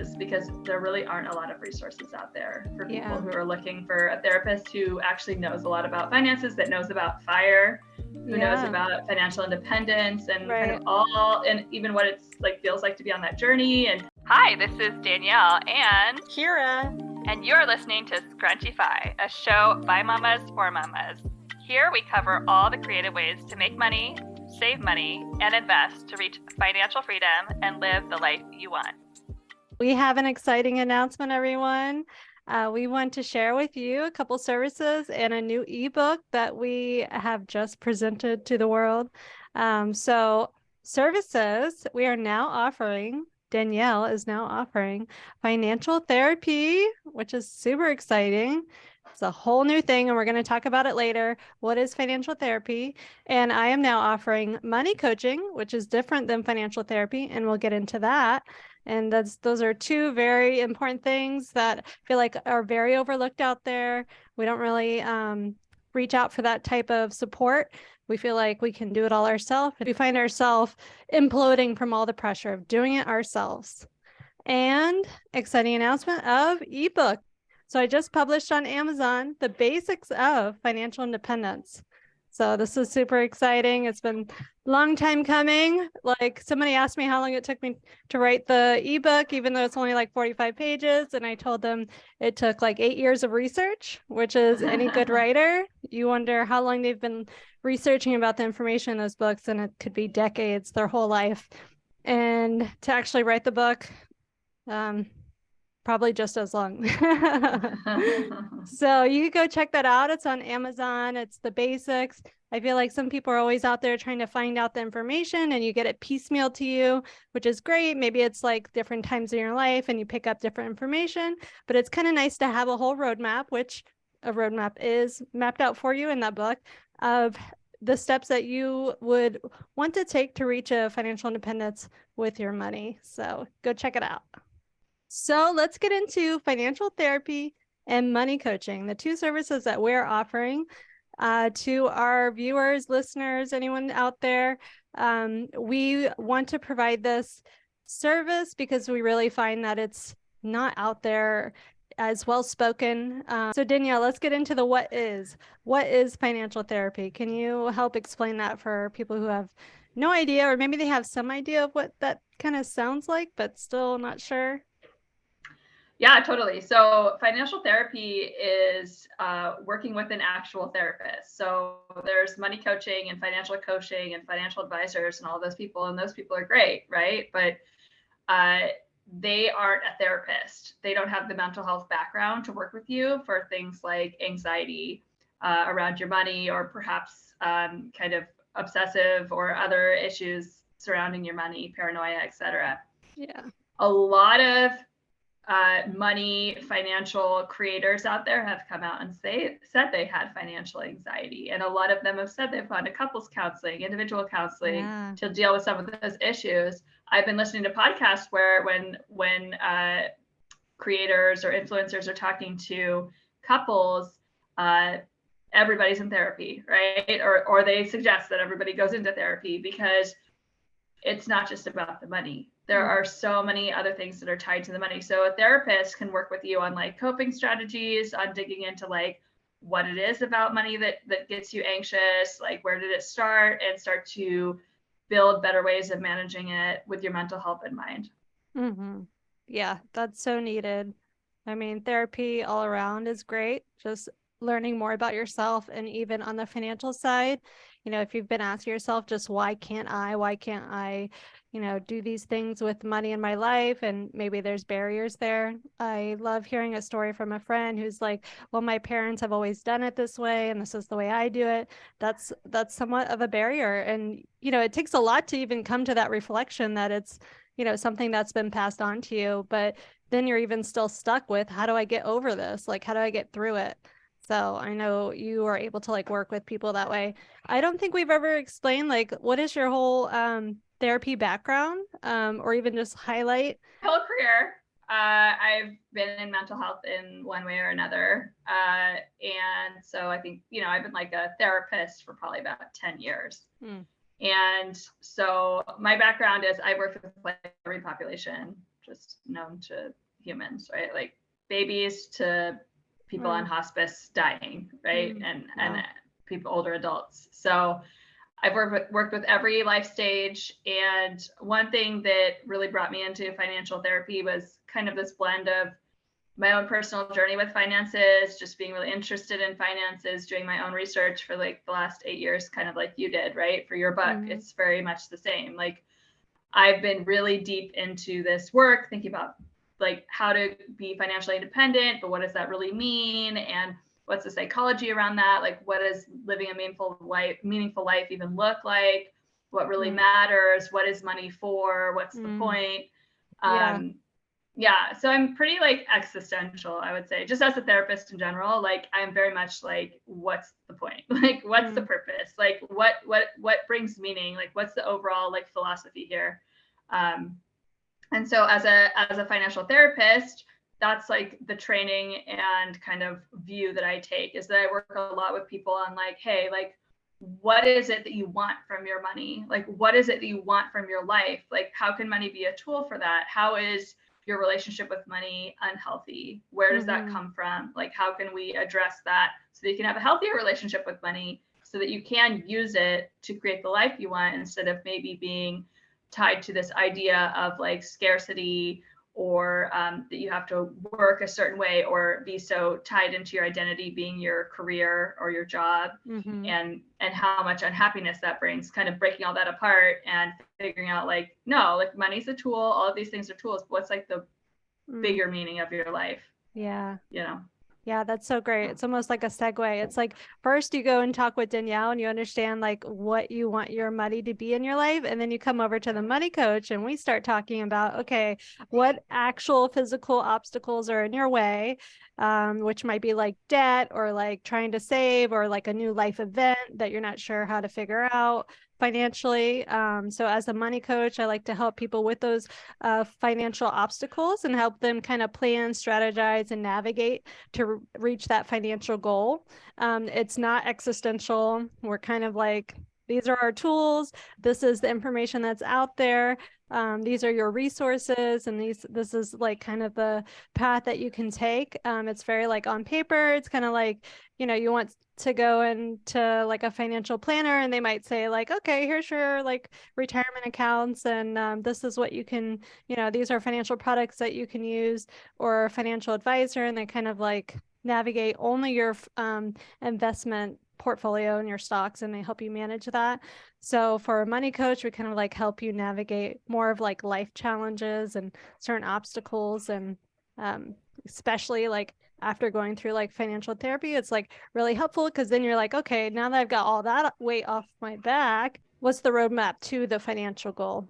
resources, because there really aren't a lot of resources out there for people who are looking for a therapist who actually knows a lot about finances, that knows about FIRE, who knows about financial independence and kind of all, and even what it's like feels like to be on that journey. And hi, this is Danielle and Kyra, and you're listening to Scrunchify, a show by mamas for mamas. Here we cover all the creative ways to make money, save money, and invest to reach financial freedom and live the life you want. We have an exciting announcement, everyone. We want to share with you a couple services and a new ebook that we have just presented to the world. So services, we are now offering, Danielle is now offering financial therapy, which is super exciting. It's a whole new thing, and we're going to talk about it later. What is financial therapy? And I am now offering money coaching, which is different than financial therapy, and we'll get into that. And those are two very important things that I feel like are very overlooked out there. We don't really reach out for that type of support. We feel like we can do it all ourselves. We find ourselves imploding from all the pressure of doing it ourselves. And exciting announcement of ebook. So I just published on Amazon the basics of financial independence. So this is super exciting. It's been a long time coming. Like, somebody asked me how long it took me to write the ebook, even though it's only like 45 pages. And I told them it took like 8 years of research, which is any good writer. You wonder how long they've been researching about the information in those books, and it could be decades, their whole life. And to actually write the book, probably just as long. So you can go check that out. It's on Amazon. It's the basics. I feel like some people are always out there trying to find out the information, and you get it piecemeal to you, which is great. Maybe it's like different times in your life and you pick up different information, but it's kind of nice to have a whole roadmap, which a roadmap is mapped out for you in that book, of the steps that you would want to take to reach a financial independence with your money. So go check it out. So let's get into financial therapy and money coaching, the two services that we're offering to our viewers, listeners, anyone out there. We want to provide this service because we really find that it's not out there as well spoken. So Danielle, let's get into the what is. What is financial therapy? Can you help explain that for people who have no idea, or maybe they have some idea of what that kind of sounds like, but still not sure? Yeah, totally. So financial therapy is working with an actual therapist. So there's money coaching and financial coaching and financial advisors and all those people, and those people are great, right? But they aren't a therapist. They don't have the mental health background to work with you for things like anxiety around your money, or perhaps kind of obsessive or other issues surrounding your money, paranoia, etc. Yeah. A lot of money financial creators out there have come out and said they had financial anxiety, and a lot of them have said they've gone to couples counseling, individual counseling to deal with some of those issues. I've been listening to podcasts where when creators or influencers are talking to couples, everybody's in therapy, right? Or they suggest that everybody goes into therapy, because it's not just about the money. There are so many other things that are tied to the money. So a therapist can work with you on like coping strategies, on digging into like what it is about money that gets you anxious, like where did it start, and start to build better ways of managing it with your mental health in mind. Mm-hmm. Yeah, that's so needed. I mean, therapy all around is great. Just learning more about yourself, and even on the financial side, if you've been asking yourself just why can't I do these things with money in my life, and maybe there's barriers there. I love hearing a story from a friend who's like, well, my parents have always done it this way, and this is the way I do it. That's somewhat of a barrier. And it takes a lot to even come to that reflection that it's something that's been passed on to you, but then you're even still stuck with, how do I get over this? Like, how do I get through it? So I know you are able to like work with people that way. I don't think we've ever explained like, what is your whole therapy background, or even just highlight. Whole career, I've been in mental health in one way or another. And so I think, I've been like a therapist for probably about 10 years. And so my background is I worked with like every population just known to humans, right? Like babies to people on hospice dying, right? And people, older adults. So I've worked with every life stage. And one thing that really brought me into financial therapy was kind of this blend of my own personal journey with finances, just being really interested in finances, doing my own research for like the last 8 years, kind of like you did, right? For your book, it's very much the same. Like I've been really deep into this work, thinking about like how to be financially independent, but what does that really mean? And what's the psychology around that? Like, what does living a meaningful life even look like? What really matters? What is money for? What's the point? Yeah, so I'm pretty like existential, I would say, just as a therapist in general. Like I'm very much like, what's the point? Like, what's the purpose? Like, what brings meaning? Like, what's the overall like philosophy here? And so as a financial therapist, that's like the training and kind of view that I take, is that I work a lot with people on like, hey, like, what is it that you want from your money? Like, what is it that you want from your life? Like, how can money be a tool for that? How is your relationship with money unhealthy? Where does that come from? Like, how can we address that so that you can have a healthier relationship with money, so that you can use it to create the life you want, instead of maybe being tied to this idea of like scarcity, or that you have to work a certain way, or be so tied into your identity being your career or your job, and how much unhappiness that brings. Kind of breaking all that apart and figuring out like, no, like money's a tool, all of these things are tools, but what's like the bigger meaning of your life? Yeah. You know? Yeah, that's so great. It's almost like a segue. It's like first you go and talk with Danielle and you understand like what you want your money to be in your life. And then you come over to the money coach and we start talking about, okay, what actual physical obstacles are in your way, which might be like debt, or like trying to save, or like a new life event that you're not sure how to figure out financially. So as a money coach, I like to help people with those financial obstacles and help them kind of plan, strategize, and navigate to reach that financial goal. It's not existential. We're kind of like, these are our tools. This is the information that's out there. These are your resources, and this is like kind of the path that you can take. It's very like on paper. It's kind of like, you want to go into like a financial planner and they might say like, okay, here's your like retirement accounts, and this is what you can, these are financial products that you can use, or a financial advisor, and they kind of like navigate only your investment portfolio and your stocks, and they help you manage that. So for a money coach, we kind of like help you navigate more of like life challenges and certain obstacles, and especially like after going through like financial therapy, it's like really helpful, because then you're like, okay, now that I've got all that weight off my back, what's the roadmap to the financial goal?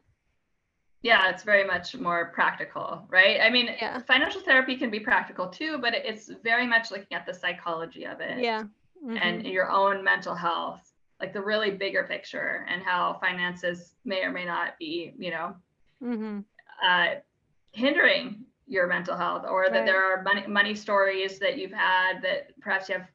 Yeah, it's very much more practical, right? I mean, Yeah. financial therapy can be practical too, but it's very much looking at the psychology of it. Yeah. And your own mental health, like the really bigger picture, and how finances may or may not be, hindering your mental health, or that there are money stories that you've had, that perhaps you have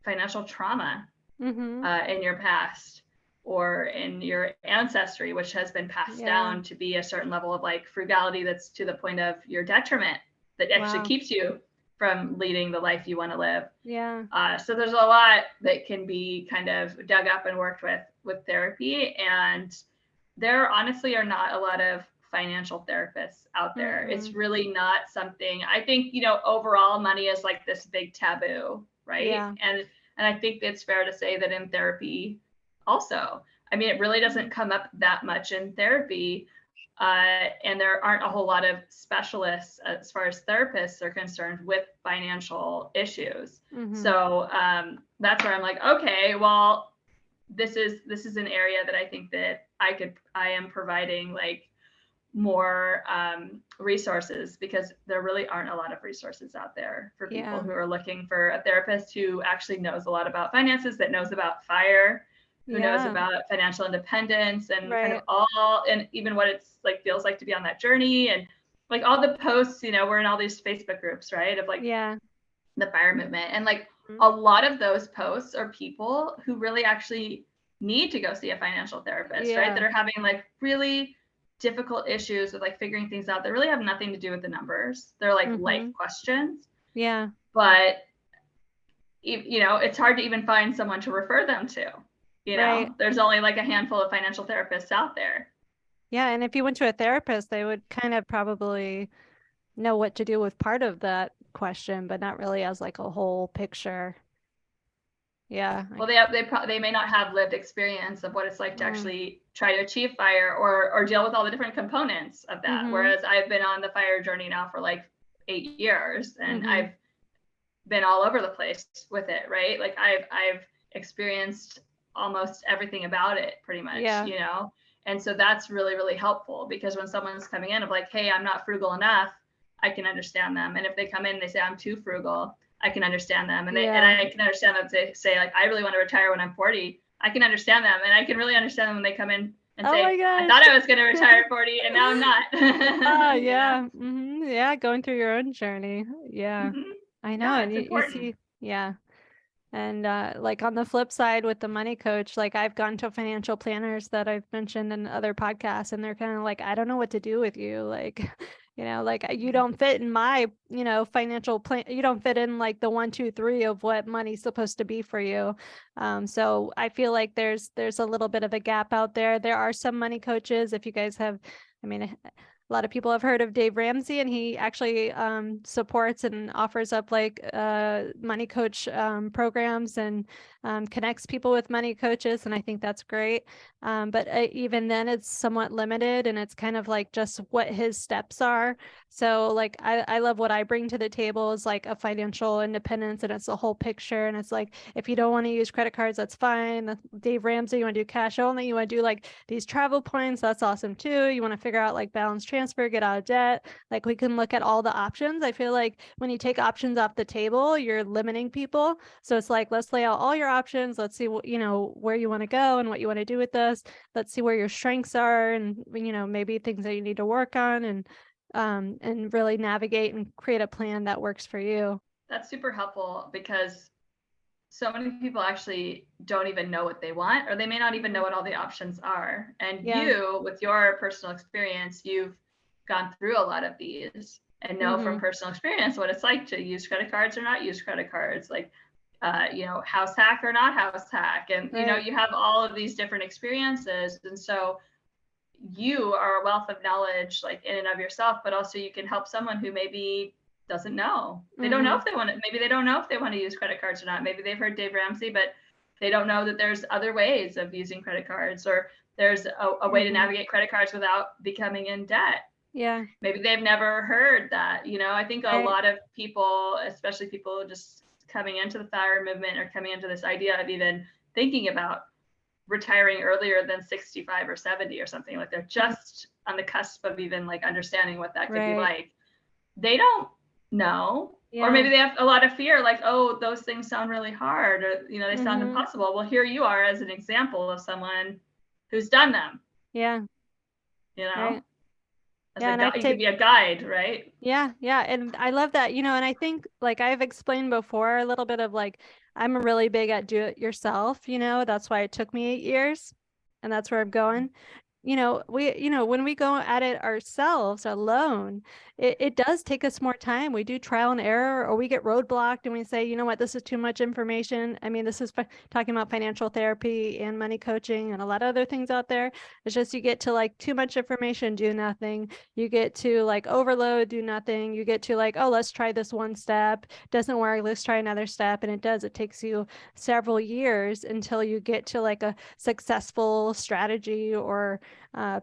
financial trauma in your past or in your ancestry, which has been passed down to be a certain level of like frugality that's to the point of your detriment, that actually keeps you from leading the life you want to live. So there's a lot that can be kind of dug up and worked with therapy, and there honestly are not a lot of financial therapists out there. It's really not something, I think, overall money is like this big taboo, right? And I think it's fair to say that in therapy also, I mean, it really doesn't come up that much in therapy. And there aren't a whole lot of specialists as far as therapists are concerned with financial issues. So that's where I'm like, okay, well, this is an area that I think that I am providing like more resources, because there really aren't a lot of resources out there for people who are looking for a therapist who actually knows a lot about finances, that knows about FIRE, who knows about financial independence, and kind of all, and even what it's like feels like to be on that journey, and like all the posts, we're in all these Facebook groups, right, of like the FIRE movement, and like a lot of those posts are people who really actually need to go see a financial therapist, right, that are having like really difficult issues with like figuring things out that really have nothing to do with the numbers. They're like life questions. Yeah. But you know, it's hard to even find someone to refer them to. You know, there's only like a handful of financial therapists out there. Yeah, and if you went to a therapist, they would kind of probably know what to do with part of that question, but not really as like a whole picture. Yeah. Well, they may not have lived experience of what it's like to actually try to achieve FIRE or deal with all the different components of that. Whereas I've been on the FIRE journey now for like 8 years, and I've been all over the place with it, right? Like I've experienced almost everything about it pretty much, you know? And so that's really, really helpful, because when someone's coming in of like, hey, I'm not frugal enough, I can understand them. And if they come in and they say, I'm too frugal, I can understand them. And and I can understand them to say like, I really want to retire when I'm 40. I can understand them. And I can really understand them when they come in and say, I thought I was going to retire at 40 and now I'm not. Oh, yeah. Yeah. Going through your own journey. Yeah. I know. Yeah, and you see, and like on the flip side with the money coach, like I've gone to financial planners that I've mentioned in other podcasts, and they're kind of like, I don't know what to do with you. Like, you know, like you don't fit in my, you know, financial plan. You don't fit in like the 1, 2, 3 of what money's supposed to be for you. So I feel like there's a little bit of a gap out there. There are some money coaches. If you guys have, I mean, a lot of people have heard of Dave Ramsey, and he actually supports and offers up like money coach programs and connects people with money coaches. And I think that's great. But even then it's somewhat limited, and it's kind of like just what his steps are. So like, I love what I bring to the table is like a financial independence, and it's the whole picture. And it's like, if you don't want to use credit cards, that's fine. Dave Ramsey, you want to do cash only, you want to do like these travel points, that's awesome too. You want to figure out like balance transfer, get out of debt. Like we can look at all the options. I feel like when you take options off the table, you're limiting people. So it's like, let's lay out all your options. Let's see what, you know, where you want to go and what you want to do with this. Let's see where your strengths are, and, you know, maybe things that you need to work on, and really navigate and create a plan that works for you. That's super helpful, because so many people actually don't even know what they want, or they may not even know what all the options are. And you, with your personal experience, you've gone through a lot of these and know from personal experience what it's like to use credit cards or not use credit cards, like, you know, house hack or not house hack. And, you know, you have all of these different experiences. And so you are a wealth of knowledge, like in and of yourself, but also you can help someone who maybe doesn't know. They don't know if they want to, maybe they don't know if they want to use credit cards or not. Maybe they've heard Dave Ramsey, but they don't know that there's other ways of using credit cards, or there's a way to navigate credit cards without becoming in debt. Yeah. Maybe they've never heard that. You know, I think a lot of people, especially people just coming into the FIRE movement or coming into this idea of even thinking about retiring earlier than 65 or 70 or something, like they're just on the cusp of even like understanding what that could be like. They don't know, or maybe they have a lot of fear, like, oh, those things sound really hard, or, you know, they sound impossible. Well, here you are as an example of someone who's done them. Yeah. You know, you could be a guide, right? Yeah. And I love that, you know, and I think like I've explained before a little bit of like, I'm really big at do it yourself, you know, that's why it took me 8 years, and that's where I'm going. You know, when we go at it ourselves alone, it does take us more time. We do trial and error, or we get roadblocked and we say, you know what, this is too much information. I mean, this is talking about financial therapy and money coaching and a lot of other things out there. It's just, you get to like too much information, do nothing. You get to like overload, do nothing. You get to like, oh, let's try this one step. Doesn't work. Let's try another step. And it does. It takes you several years until you get to like a successful strategy or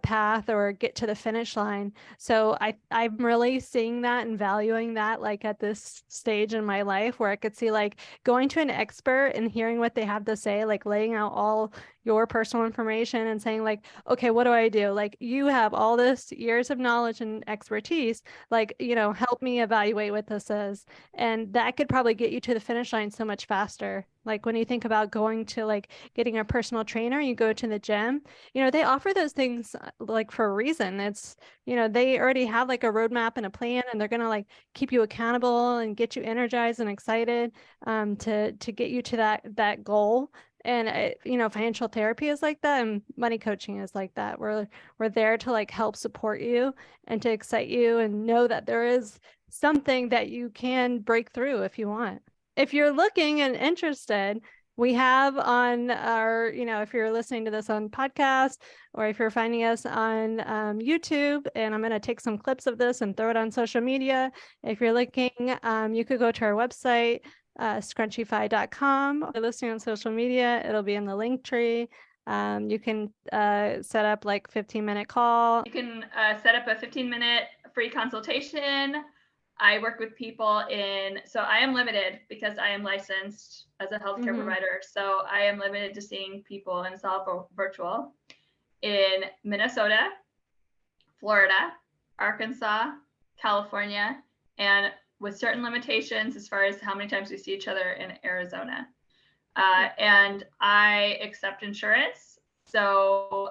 path, or get to the finish line. So I'm really seeing that and valuing that, like at this stage in my life, where I could see like going to an expert and hearing what they have to say, like laying out all your personal information and saying like, okay, what do I do? Like, you have all this years of knowledge and expertise, like, you know, help me evaluate what this is. And that could probably get you to the finish line so much faster. Like when you think about going to like getting a personal trainer, you go to the gym, you know, they offer those things like for a reason. It's, you know, they already have like a roadmap and a plan, and they're going to like keep you accountable and get you energized and excited to get you to that goal. And financial therapy is like that, and money coaching is like that. We're there to like help support you and to excite you and know that there is something that you can break through if you want. If you're looking and interested, we have on our, if you're listening to this on podcast, or if you're finding us on YouTube, and I'm going to take some clips of this and throw it on social media. If you're looking, you could go to our website, scrunchify.com. If you're listening on social media, it'll be in the link tree. You can set up like 15-minute call. You can set up a 15-minute free consultation. I work with people so I am limited because I am licensed as a healthcare provider. So I am limited to seeing people, and it's all virtual, in Minnesota, Florida, Arkansas, California, and with certain limitations as far as how many times we see each other, in Arizona. And I accept insurance. So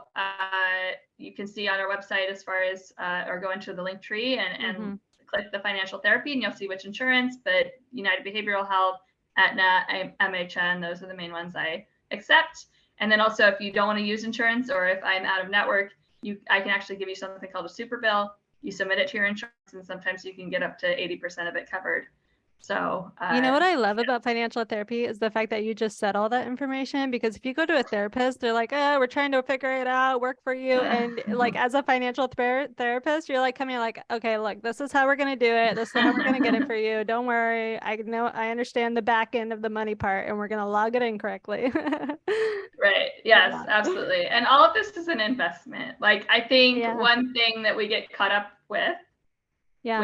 you can see on our website as far as, or go into the link tree and click the financial therapy, and you'll see which insurance, but United Behavioral Health, Aetna, MHN, those are the main ones I accept. And then also, if you don't want to use insurance, or if I'm out of network, I can actually give you something called a super bill. You submit it to your insurance, and sometimes you can get up to 80% of it covered. So, you know what I love about financial therapy is the fact that you just said all that information, because if you go to a therapist, they're like, oh, we're trying to figure it out, work for you. And like, as a financial therapist, you're like coming like, okay, look, this is how we're going to do it. This is how we're going to get it for you. Don't worry. I understand the back end of the money part, and we're going to log it in correctly. Right. Yes, absolutely. And all of this is an investment. Like, I think one thing that we get caught up with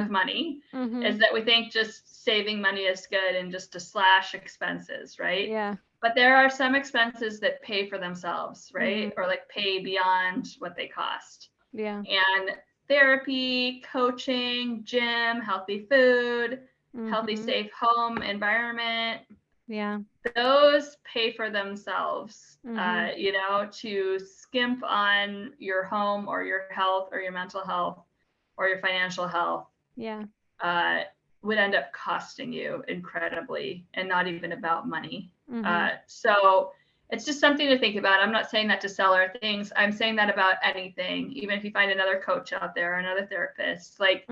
money is that we think just saving money is good and just to slash expenses, right? Yeah. But there are some expenses that pay for themselves, right? Or like pay beyond what they cost. Yeah. And therapy, coaching, gym, healthy food, healthy, safe home environment. Yeah. Those pay for themselves, to skimp on your home or your health or your mental health or your financial health, would end up costing you incredibly, and not even about money. So it's just something to think about. I'm not saying that to sell our things. I'm saying that about anything. Even if you find another coach out there, or another therapist, like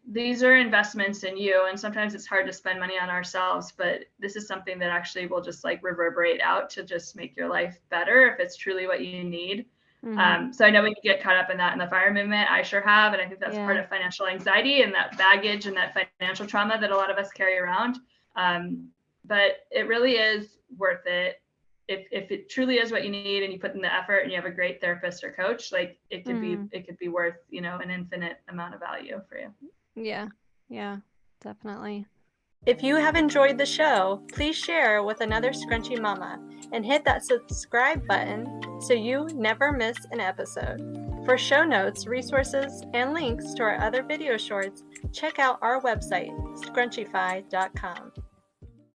these are investments in you. And sometimes it's hard to spend money on ourselves, but this is something that actually will just like reverberate out to just make your life better if it's truly what you need. So I know we can get caught up in that in the FIRE movement. I sure have. And I think that's part of financial anxiety and that baggage and that financial trauma that a lot of us carry around. But it really is worth it. If it truly is what you need, and you put in the effort, and you have a great therapist or coach, like it could be worth, an infinite amount of value for you. Yeah, definitely. If you have enjoyed the show, please share with another Scrunchy Mama and hit that subscribe button so you never miss an episode. For show notes, resources, and links to our other video shorts, check out our website, scrunchify.com.